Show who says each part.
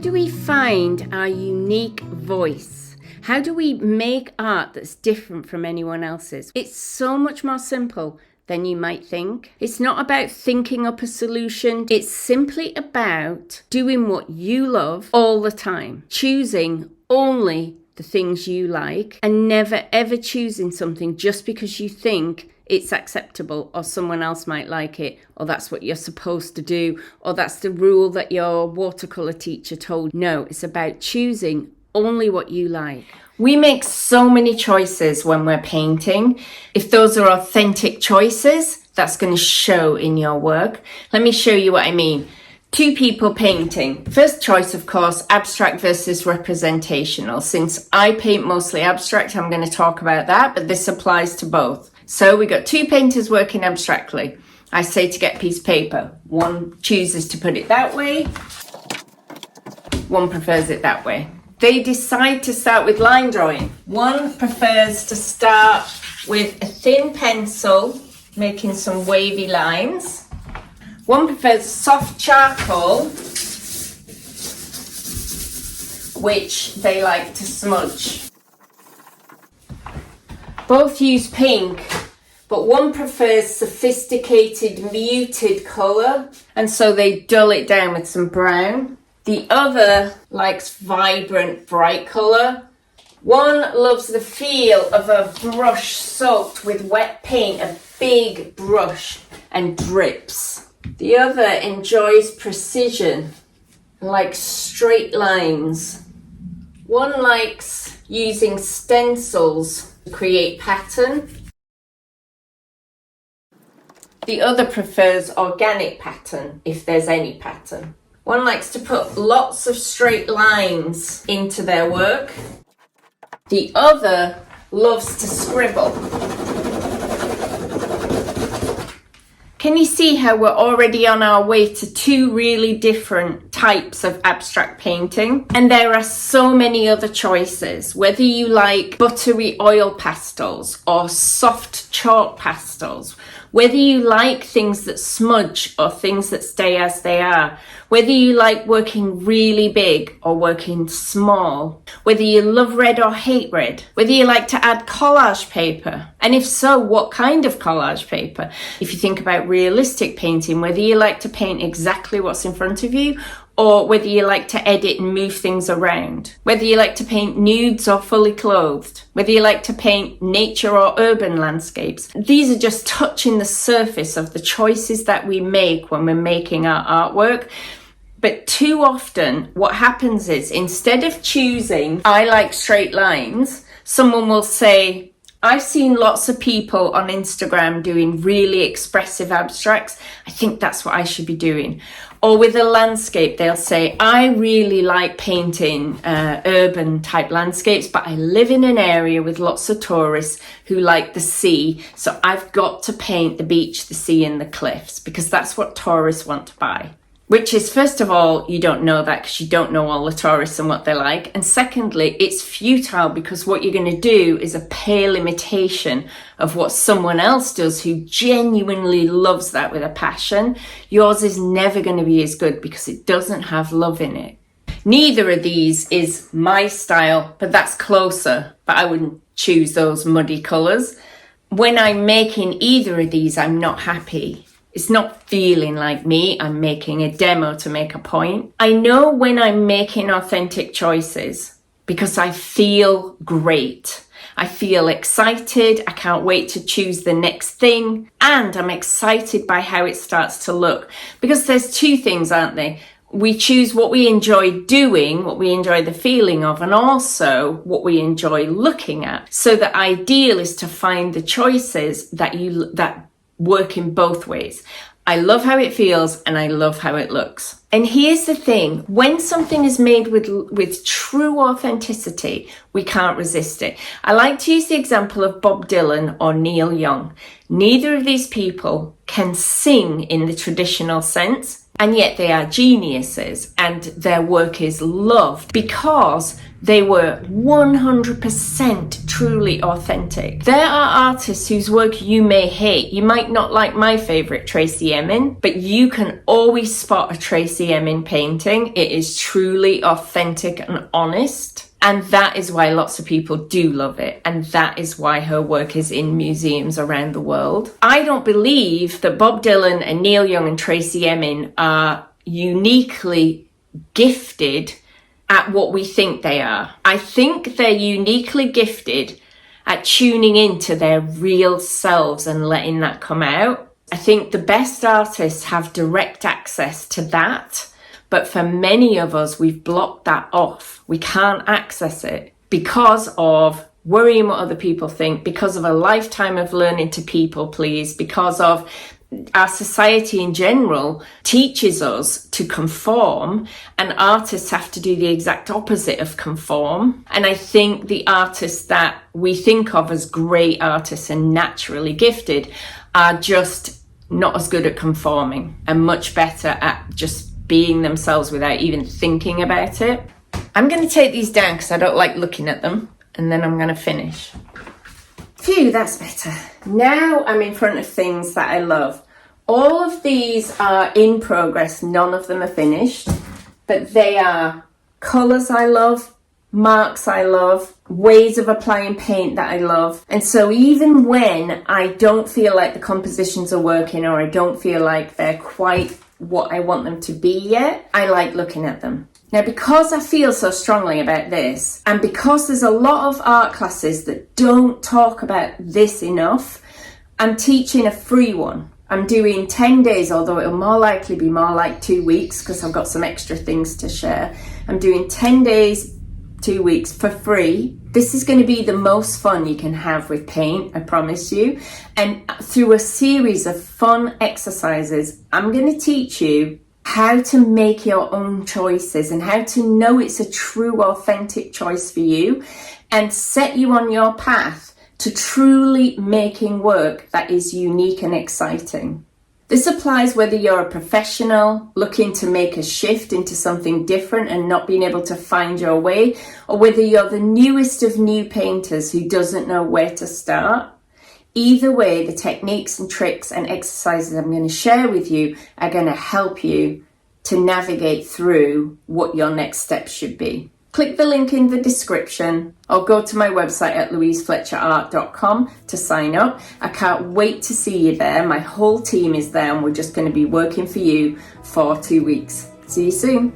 Speaker 1: do we find our unique voice? How do we make art that's different from anyone else's? It's so much more simple than you might think. It's not about thinking up a solution. It's simply about doing what you love all the time, choosing only the things you like and never ever choosing something just because you think it's acceptable or someone else might like it, or that's what you're supposed to do, or that's the rule that your watercolor teacher told. No, it's about choosing only what you like. We make so many choices when we're painting. If those are authentic choices, that's going to show in your work. Let me show you what I mean. Two people painting. First choice, of course, abstract versus representational. Since I paint mostly abstract, I'm going to talk about that, but this applies to both. So we got two painters working abstractly. I say to get a piece of paper. One chooses to put it that way. One prefers it that way. They decide to start with line drawing. One prefers to start with a thin pencil, making some wavy lines. One prefers soft charcoal, which they like to smudge. Both use pink, but one prefers sophisticated muted colour, and so they dull it down with some brown. The other likes vibrant, bright colour. One loves the feel of a brush soaked with wet paint, a big brush, and drips. The other enjoys precision, like straight lines. One likes using stencils to create pattern. The other prefers organic pattern, if there's any pattern. One likes to put lots of straight lines into their work. The other loves to scribble. Can you see how we're already on our way to two really different types of abstract painting? And there are so many other choices, whether you like buttery oil pastels or soft chalk pastels, whether you like things that smudge or things that stay as they are, whether you like working really big or working small, whether you love red or hate red, whether you like to add collage paper, and if so, what kind of collage paper? If you think about realistic painting, whether you like to paint exactly what's in front of you, or whether you like to edit and move things around, whether you like to paint nudes or fully clothed, whether you like to paint nature or urban landscapes. These are just touching the surface of the choices that we make when we're making our artwork. But too often what happens is, instead of choosing, I like straight lines, someone will say, I've seen lots of people on Instagram doing really expressive abstracts. I think that's what I should be doing. Or with a landscape, they'll say, I really like painting urban type landscapes, but I live in an area with lots of tourists who like the sea. So I've got to paint the beach, the sea and the cliffs because that's what tourists want to buy. Which is, first of all, you don't know that because you don't know all the tourists and what they like. And secondly, it's futile because what you're going to do is a pale imitation of what someone else does who genuinely loves that with a passion. Yours is never going to be as good because it doesn't have love in it. Neither of these is my style, but that's closer. But I wouldn't choose those muddy colours. When I'm making either of these, I'm not happy. It's not feeling like me. I'm making a demo to make a point. I know when I'm making authentic choices because I feel great. I feel excited. I can't wait to choose the next thing. And I'm excited by how it starts to look. Because there's two things, aren't there? We choose what we enjoy doing, what we enjoy the feeling of, and also what we enjoy looking at. So the ideal is to find the choices that work in both ways. I love how it feels and I love how it looks. And here's the thing, when something is made with true authenticity, we can't resist it. I like to use the example of Bob Dylan or Neil Young. Neither of these people can sing in the traditional sense, and yet they are geniuses and their work is loved because they were 100% truly authentic. There are artists whose work you may hate. You might not like my favourite, Tracey Emin, but you can always spot a Tracey Emin painting. It is truly authentic and honest. And that is why lots of people do love it. And that is why her work is in museums around the world. I don't believe that Bob Dylan and Neil Young and Tracey Emin are uniquely gifted at what we think they are. I think they're uniquely gifted at tuning into their real selves and letting that come out. I think the best artists have direct access to that. But for many of us, we've blocked that off. We can't access it because of worrying what other people think, because of a lifetime of learning to people please, because of our society in general teaches us to conform, and artists have to do the exact opposite of conform. And I think the artists that we think of as great artists and naturally gifted are just not as good at conforming and much better at just being themselves without even thinking about it. I'm going to take these down because I don't like looking at them, and then I'm going to finish. Phew, that's better. Now I'm in front of things that I love. All of these are in progress, none of them are finished, but they are colours I love, marks I love, ways of applying paint that I love. And so even when I don't feel like the compositions are working, or I don't feel like they're quite what I want them to be yet, I like looking at them. Now, because I feel so strongly about this, and because there's a lot of art classes that don't talk about this enough, I'm teaching a free one. I'm doing 10 days, although it'll more likely be more like 2 weeks because I've got some extra things to share. I'm doing 10 days, 2 weeks for free. This is going to be the most fun you can have with paint, I promise you. And through a series of fun exercises, I'm going to teach you how to make your own choices and how to know it's a true, authentic choice for you, and set you on your path to truly making work that is unique and exciting. This applies whether you're a professional looking to make a shift into something different and not being able to find your way, or whether you're the newest of new painters who doesn't know where to start. Either way, the techniques and tricks and exercises I'm going to share with you are going to help you to navigate through what your next steps should be. Click the link in the description or go to my website at louisefletcherart.com to sign up. I can't wait to see you there. My whole team is there and we're just going to be working for you for 2 weeks. See you soon.